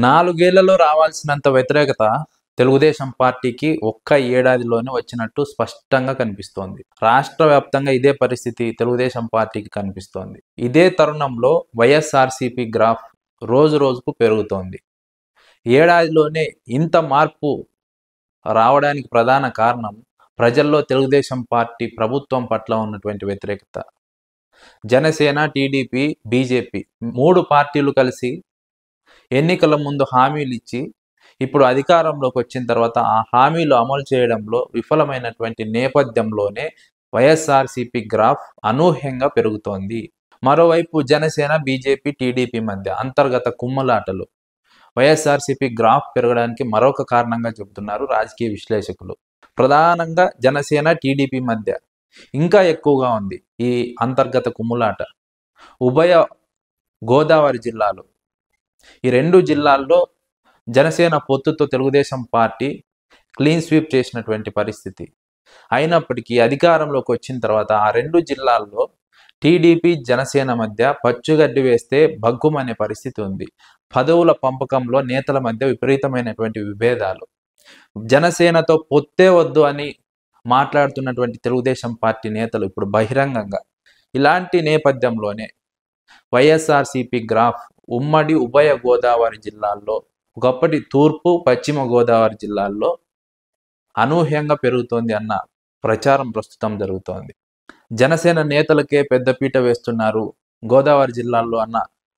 నాలుగేళ్లలో రావాల్సినంత వ్యతిరేకత తెలుగుదేశం పార్టీకి ఒక్క ఏడాదిలోనే వచ్చినట్టు స్పష్టంగా కనిపిస్తోంది. రాష్ట్ర వ్యాప్తంగా ఇదే పరిస్థితి తెలుగుదేశం పార్టీకి కనిపిస్తోంది. ఇదే తరుణంలో వైఎస్ఆర్సీపీ గ్రాఫ్ రోజు రోజుకు పెరుగుతోంది. ఏడాదిలోనే ఇంత మార్పు రావడానికి ప్రధాన కారణం ప్రజల్లో తెలుగుదేశం పార్టీ ప్రభుత్వం పట్ల ఉన్నటువంటి వ్యతిరేకత. జనసేన, టీడీపీ, బీజేపీ 3 పార్టీలు కలిసి ఎన్నికల ముందు హామీలు ఇచ్చి ఇప్పుడు అధికారంలోకి వచ్చిన తర్వాత ఆ హామీలు అమలు చేయడంలో విఫలమైనటువంటి నేపథ్యంలోనే వైఎస్ఆర్సీపీ గ్రాఫ్ అనూహ్యంగా పెరుగుతోంది. మరోవైపు జనసేన, బీజేపీ, టీడీపీ మధ్య అంతర్గత కుమ్మలాటలు వైఎస్ఆర్సీపీ గ్రాఫ్ పెరగడానికి మరొక కారణంగా చెబుతున్నారు రాజకీయ విశ్లేషకులు. ప్రధానంగా జనసేన, టీడీపీ మధ్య ఇంకా ఎక్కువగా ఉంది ఈ అంతర్గత కుమ్ములాట. ఉభయ గోదావరి జిల్లాలు, ఈ 2 జిల్లాల్లో జనసేన పొత్తుతో తెలుగుదేశం పార్టీ క్లీన్ స్వీప్ చేసినటువంటి పరిస్థితి. అయినప్పటికీ అధికారంలోకి వచ్చిన తర్వాత ఆ 2 జిల్లాల్లో టీడీపీ, జనసేన మధ్య పచ్చుగడ్డి వేస్తే భగ్గుమనే పరిస్థితి ఉంది. పదవుల పంపకంలో నేతల మధ్య విపరీతమైనటువంటి విభేదాలు. జనసేనతో పొత్తే వద్దు అని మాట్లాడుతున్నటువంటి తెలుగుదేశం పార్టీ నేతలు ఇప్పుడు బహిరంగంగా. ఇలాంటి నేపథ్యంలోనే వైఎస్ఆర్సీపీ గ్రాఫ్ ఉమ్మడి ఉభయ గోదావరి జిల్లాల్లో, ఒకప్పటి తూర్పు, పశ్చిమ గోదావరి జిల్లాల్లో అనూహ్యంగా పెరుగుతోంది అన్న ప్రచారం ప్రస్తుతం జరుగుతోంది. జనసేన నేతలకే పెద్దపీట వేస్తున్నారు గోదావరి జిల్లాల్లో అన్న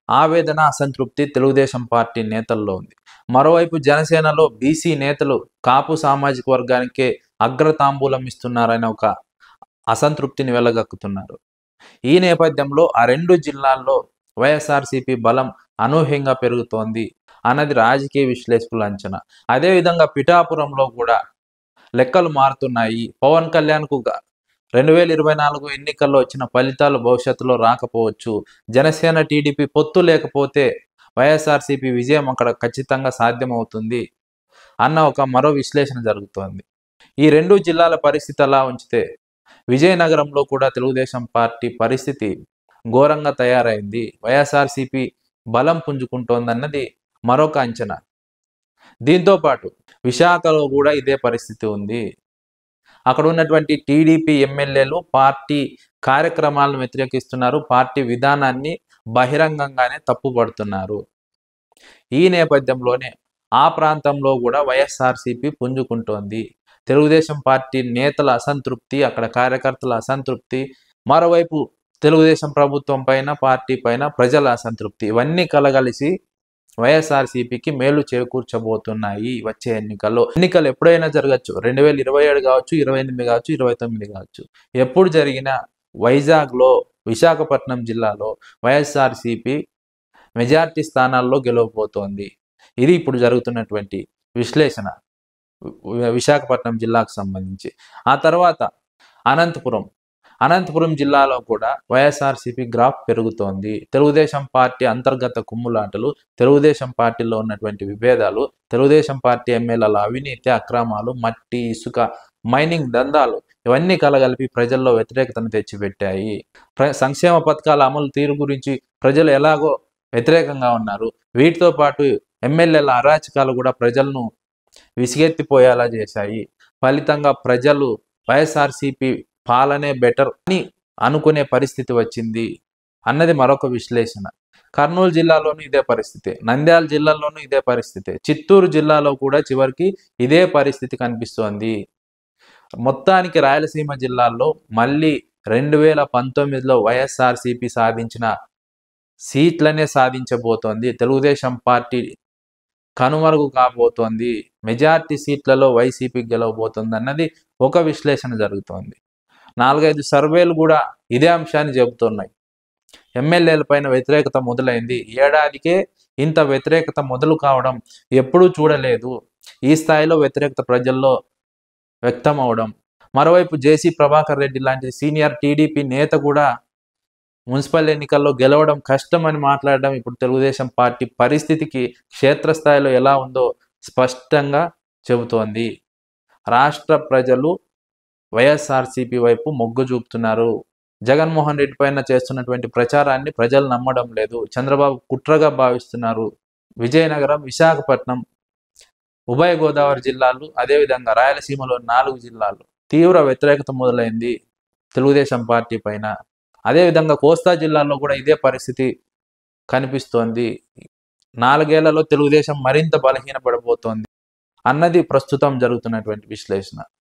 ఆవేదన, అసంతృప్తి తెలుగుదేశం పార్టీ నేతల్లో ఉంది. మరోవైపు జనసేనలో బీసీ నేతలు కాపు సామాజిక వర్గానికే అగ్రతాంబూలం ఇస్తున్నారనే ఒక అసంతృప్తిని వెళ్లగక్కుతున్నారు. ఈ నేపథ్యంలో ఆ 2 జిల్లాల్లో వైఎస్ఆర్సీపీ బలం అనూహ్యంగా పెరుగుతోంది అన్నది రాజకీయ విశ్లేషకుల అంచనా. అదేవిధంగా పిఠాపురంలో కూడా లెక్కలు మారుతున్నాయి. పవన్ కళ్యాణ్కు 2024 ఎన్నికల్లో వచ్చిన ఫలితాలు భవిష్యత్తులో రాకపోవచ్చు. జనసేన, టీడీపీ పొత్తు లేకపోతే వైఎస్ఆర్సీపీ విజయం అక్కడ ఖచ్చితంగా సాధ్యమవుతుంది అన్న ఒక మరో విశ్లేషణ జరుగుతోంది. ఈ 2 జిల్లాల పరిస్థితి అలా ఉంచితే విజయనగరంలో కూడా తెలుగుదేశం పార్టీ పరిస్థితి ఘోరంగా తయారైంది. వైఎస్ఆర్సీపీ బలం పుంజుకుంటోందన్నది మరొక అంచనా. దీంతోపాటు విశాఖలో కూడా ఇదే పరిస్థితి ఉంది. అక్కడ ఉన్నటువంటి టీడీపీ ఎమ్మెల్యేలు పార్టీ కార్యక్రమాలను వ్యతిరేకిస్తున్నారు, పార్టీ విధానాన్ని బహిరంగంగానే తప్పుపడుతున్నారు. ఈ నేపథ్యంలోనే ఆ ప్రాంతంలో కూడా వైఎస్ఆర్సీపీ పుంజుకుంటోంది. తెలుగుదేశం పార్టీ నేతల అసంతృప్తి, అక్కడ కార్యకర్తల అసంతృప్తి, మరోవైపు తెలుగుదేశం ప్రభుత్వం పైన, పార్టీ పైన ప్రజల అసంతృప్తి, ఇవన్నీ కలగలిసి వైఎస్ఆర్సీపీకి మేలు చేకూర్చబోతున్నాయి వచ్చే ఎన్నికల్లో. ఎన్నికలు ఎప్పుడైనా జరగచ్చు. 2027 కావచ్చు, 28 కావచ్చు, 29 కావచ్చు. ఎప్పుడు జరిగినా వైజాగ్లో, విశాఖపట్నం జిల్లాలో వైఎస్ఆర్సీపీ మెజార్టీ స్థానాల్లో గెలవబోతోంది. ఇది ఇప్పుడు జరుగుతున్నటువంటి విశ్లేషణ విశాఖపట్నం జిల్లాకు సంబంధించి. ఆ తర్వాత అనంతపురం జిల్లాలో కూడా వైఎస్ఆర్సీపీ గ్రాఫ్ పెరుగుతోంది. తెలుగుదేశం పార్టీ అంతర్గత కుమ్ములాటలు, తెలుగుదేశం పార్టీలో ఉన్నటువంటి విభేదాలు, తెలుగుదేశం పార్టీ ఎమ్మెల్యేల అవినీతి, అక్రమాలు, మట్టి, ఇసుక, మైనింగ్ దందాలు ఇవన్నీ కలగలిపి ప్రజల్లో వ్యతిరేకతను తెచ్చిపెట్టాయి. సంక్షేమ పథకాల అమలు తీరు గురించి ప్రజలు ఎలాగో వ్యతిరేకంగా ఉన్నారు. వీటితో పాటు ఎమ్మెల్యేల అరాచకాలు కూడా ప్రజలను విసిగెత్తిపోయేలా చేశాయి. ఫలితంగా ప్రజలు వైఎస్ఆర్సీపీ పాలనే బెటర్ అని అనుకునే పరిస్థితి వచ్చింది అన్నది మరొక విశ్లేషణ. కర్నూలు జిల్లాలోనూ ఇదే పరిస్థితి, నంద్యాల జిల్లాలోనూ ఇదే పరిస్థితి, చిత్తూరు జిల్లాలో కూడా చివరికి ఇదే పరిస్థితి కనిపిస్తోంది. మొత్తానికి రాయలసీమ జిల్లాల్లో మళ్ళీ 2019లో వైఎస్ఆర్సీపీ సాధించిన సీట్లనే సాధించబోతోంది. తెలుగుదేశం పార్టీ కనుమరుగు కాబోతోంది. మెజార్టీ సీట్లలో వైసీపీ గెలవబోతోంది అన్నది ఒక విశ్లేషణ జరుగుతోంది. 4-5 సర్వేలు కూడా ఇదే అంశాన్ని చెబుతున్నాయి. ఎమ్మెల్యేల పైన వ్యతిరేకత మొదలైంది. ఏడాదికే ఇంత వ్యతిరేకత మొదలు కావడం ఎప్పుడూ చూడలేదు. ఈ స్థాయిలో వ్యతిరేకత ప్రజల్లో వ్యక్తం అవడం. మరోవైపు జేసీ ప్రభాకర్ రెడ్డి లాంటి సీనియర్ టీడీపీ నేత కూడా మున్సిపల్ ఎన్నికల్లో గెలవడం కష్టమని మాట్లాడడం ఇప్పుడు తెలుగుదేశం పార్టీ పరిస్థితికి క్షేత్రస్థాయిలో ఎలా ఉందో స్పష్టంగా చెబుతోంది. రాష్ట్ర ప్రజలు వైఎస్ఆర్సీపీ వైపు మొగ్గు చూపుతున్నారు. జగన్మోహన్ రెడ్డి పైన చేస్తున్నటువంటి ప్రచారాన్ని ప్రజలు నమ్మడం లేదు. చంద్రబాబు కుట్రగా భావిస్తున్నారు. విజయనగరం, విశాఖపట్నం, ఉభయ గోదావరి జిల్లాలు, అదేవిధంగా రాయలసీమలో 4 జిల్లాలు తీవ్ర వ్యతిరేకత మొదలైంది తెలుగుదేశం పార్టీ పైన. అదేవిధంగా కోస్తా జిల్లాల్లో కూడా ఇదే పరిస్థితి కనిపిస్తోంది. 4 ఏళ్లలో తెలుగుదేశం మరింత బలహీనపడబోతోంది అన్నది ప్రస్తుతం జరుగుతున్నటువంటి విశ్లేషణ.